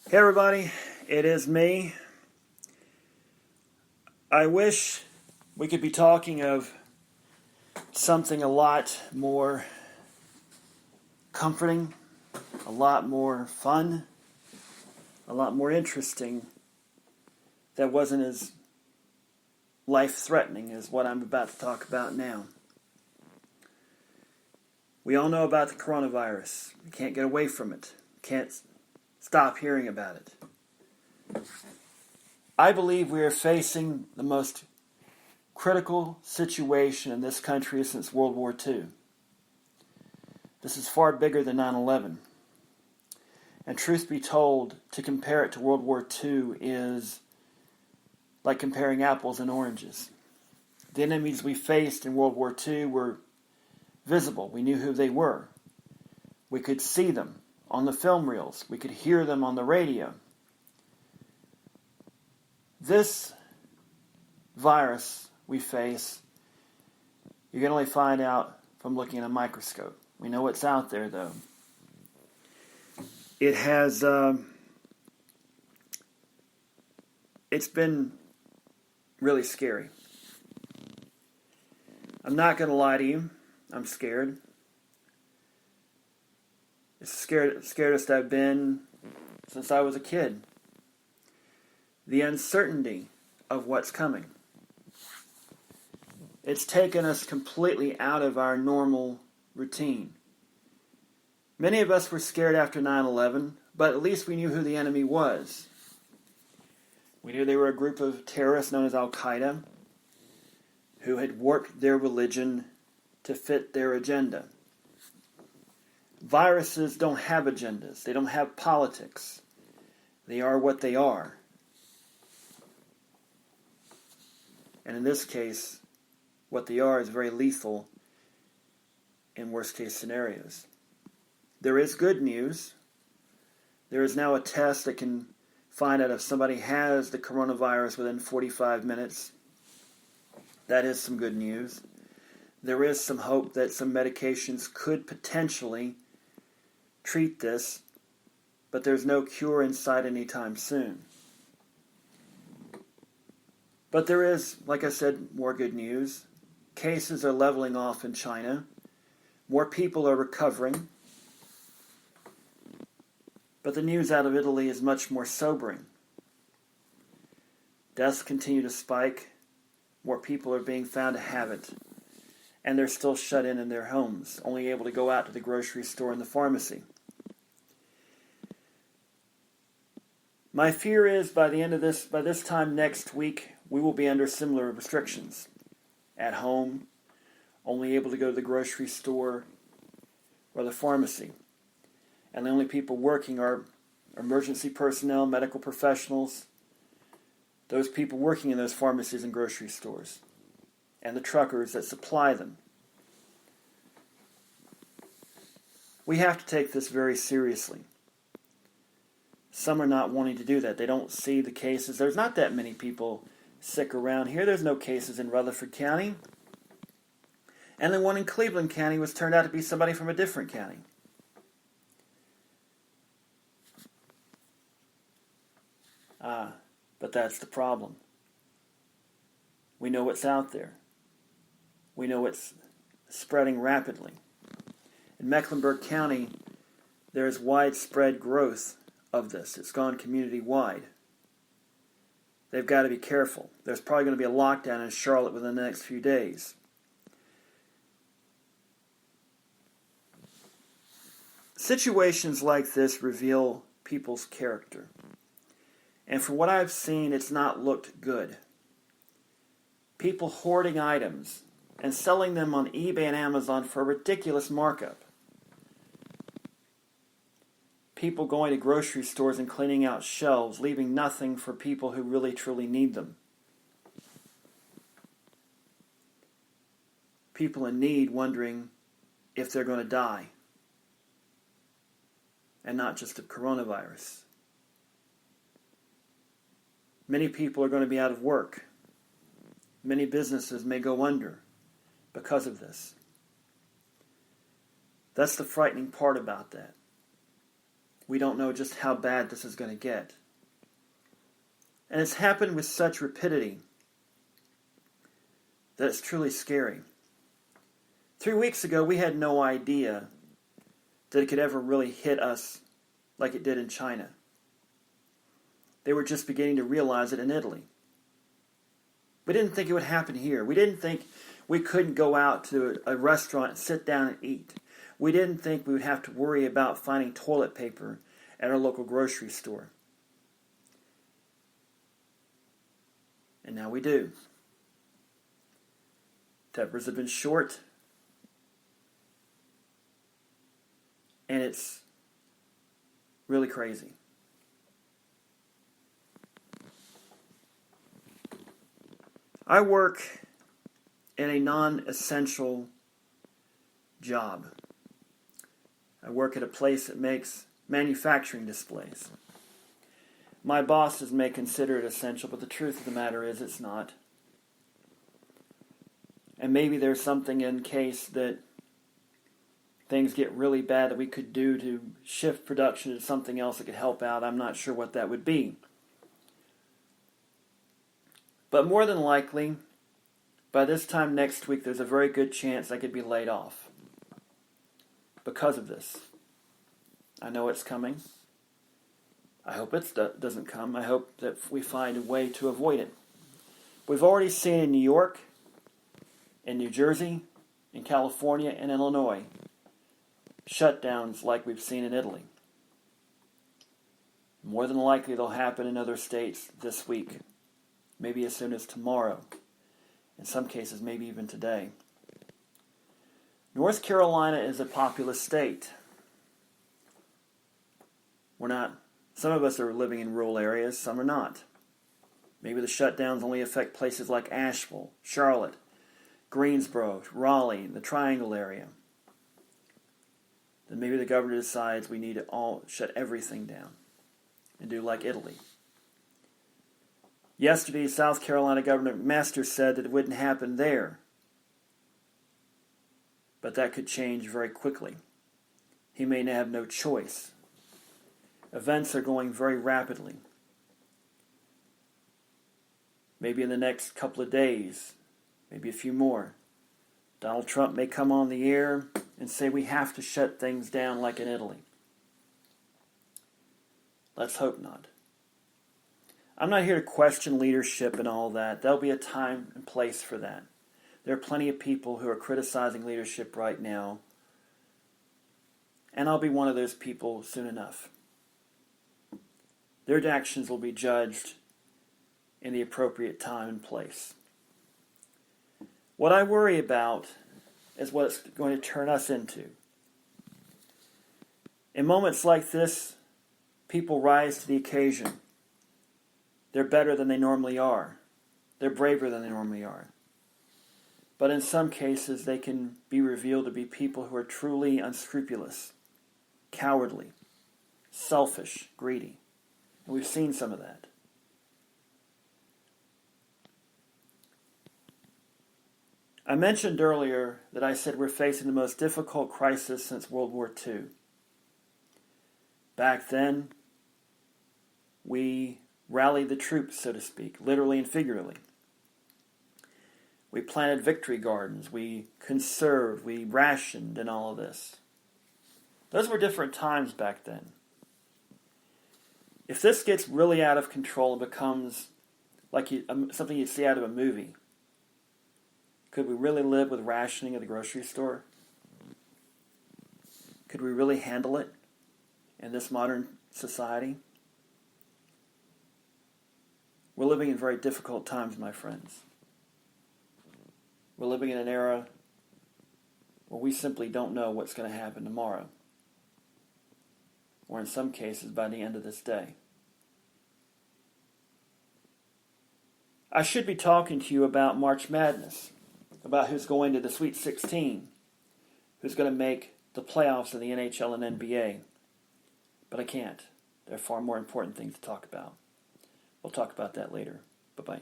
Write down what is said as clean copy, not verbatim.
Hey everybody, it is me. I wish we could be talking of something a lot more comforting, a lot more fun, a lot more interesting, that wasn't as life-threatening as what I'm about to talk about now. We all know about the coronavirus. We can't get away from it. Can't stop hearing about it. I believe we are facing the most critical situation in this country since World War II. This is far bigger than 9/11. And truth be told, to compare it to World War II is like comparing apples and oranges. The enemies we faced in World War II were visible. We knew who they were. We could see them on the film reels. We could hear them on the radio. This virus we face, you can only find out from looking at a microscope. We know what's out there, though. It has, it's been really scary. I'm not going to lie to you. I'm scared. It's the scaredest I've been since I was a kid. The uncertainty of what's coming. It's taken us completely out of our normal routine. Many of us were scared after 9/11, but at least we knew who the enemy was. We knew they were a group of terrorists known as Al-Qaeda who had warped their religion to fit their agenda. Viruses don't have agendas. They don't have politics. They are what they are. And in this case, what they are is very lethal in worst-case scenarios. There is good news. There is now a test that can find out if somebody has the coronavirus within 45 minutes. That is some good news. There is some hope that some medications could potentially treat this, but there's no cure in sight anytime soon. But there is, like I said, more good news. Cases are leveling off in China. More people are recovering. But the news out of Italy is much more sobering. Deaths continue to spike. More people are being found to have it. And they're still shut in their homes, only able to go out to the grocery store and the pharmacy. My fear is by this time next week, we will be under similar restrictions. At home, only able to go to the grocery store or the pharmacy. And the only people working are emergency personnel, medical professionals, those people working in those pharmacies and grocery stores, and the truckers that supply them. We have to take this very seriously. Some are not wanting to do that. They don't see the cases. There's not that many people sick around here. There's no cases in Rutherford County. And the one in Cleveland County was turned out to be somebody from a different county. But that's the problem. We know what's out there. We know it's spreading rapidly. In Mecklenburg County, there is widespread growth of this. It's gone community-wide. They've got to be careful. There's probably going to be a lockdown in Charlotte within the next few days. Situations like this reveal people's character. And from what I've seen, it's not looked good. People hoarding items and selling them on eBay and Amazon for a ridiculous markup. People going to grocery stores and cleaning out shelves, leaving nothing for people who really truly need them. People in need wondering if they're going to die. And not just of coronavirus. Many people are going to be out of work. Many businesses may go under because of this. That's the frightening part about that. We don't know just how bad this is going to get. And it's happened with such rapidity that it's truly scary. 3 weeks ago, we had no idea that it could ever really hit us like it did in China. They were just beginning to realize it in Italy. We didn't think it would happen here. We didn't think we couldn't go out to a restaurant and sit down and eat. We didn't think we would have to worry about finding toilet paper at our local grocery store. And now we do. Tempers have been short. And it's really crazy. I work in a non-essential job. I work at a place that makes manufacturing displays. My bosses may consider it essential, but the truth of the matter is it's not. And maybe there's something in case that things get really bad that we could do to shift production to something else that could help out. I'm not sure what that would be. But more than likely, by this time next week, there's a very good chance I could be laid off because of this. I know it's coming. I hope it doesn't come. I hope that we find a way to avoid it. We've already seen in New York, in New Jersey, in California, and Illinois, shutdowns like we've seen in Italy. More than likely they'll happen in other states this week, maybe as soon as tomorrow, in some cases maybe even today. North Carolina is a populous state. Some of us are living in rural areas, some are not. Maybe the shutdowns only affect places like Asheville, Charlotte, Greensboro, Raleigh, the Triangle area. Then maybe the governor decides we need to all shut everything down and do like Italy. Yesterday, South Carolina Governor McMaster said that it wouldn't happen there. But that could change very quickly. He may have no choice. Events are going very rapidly. Maybe in the next couple of days, maybe a few more, Donald Trump may come on the air and say we have to shut things down like in Italy. Let's hope not. I'm not here to question leadership and all that. There'll be a time and place for that. There are plenty of people who are criticizing leadership right now, and I'll be one of those people soon enough. Their actions will be judged in the appropriate time and place. What I worry about is what it's going to turn us into. In moments like this, people rise to the occasion. They're better than they normally are. They're braver than they normally are. But in some cases, they can be revealed to be people who are truly unscrupulous, cowardly, selfish, greedy. And we've seen some of that. I mentioned earlier that I said we're facing the most difficult crisis since World War II. Back then, we rallied the troops, so to speak, literally and figuratively. We planted victory gardens, we conserved, we rationed, and all of this. Those were different times back then. If this gets really out of control and becomes like something you'd see out of a movie, could we really live with rationing at the grocery store? Could we really handle it in this modern society? We're living in very difficult times, my friends. We're living in an era where we simply don't know what's going to happen tomorrow, or in some cases by the end of this day. I should be talking to you about March Madness, about who's going to the Sweet 16, who's going to make the playoffs in the NHL and NBA. But I can't. There are far more important things to talk about. We'll talk about that later. Bye-bye.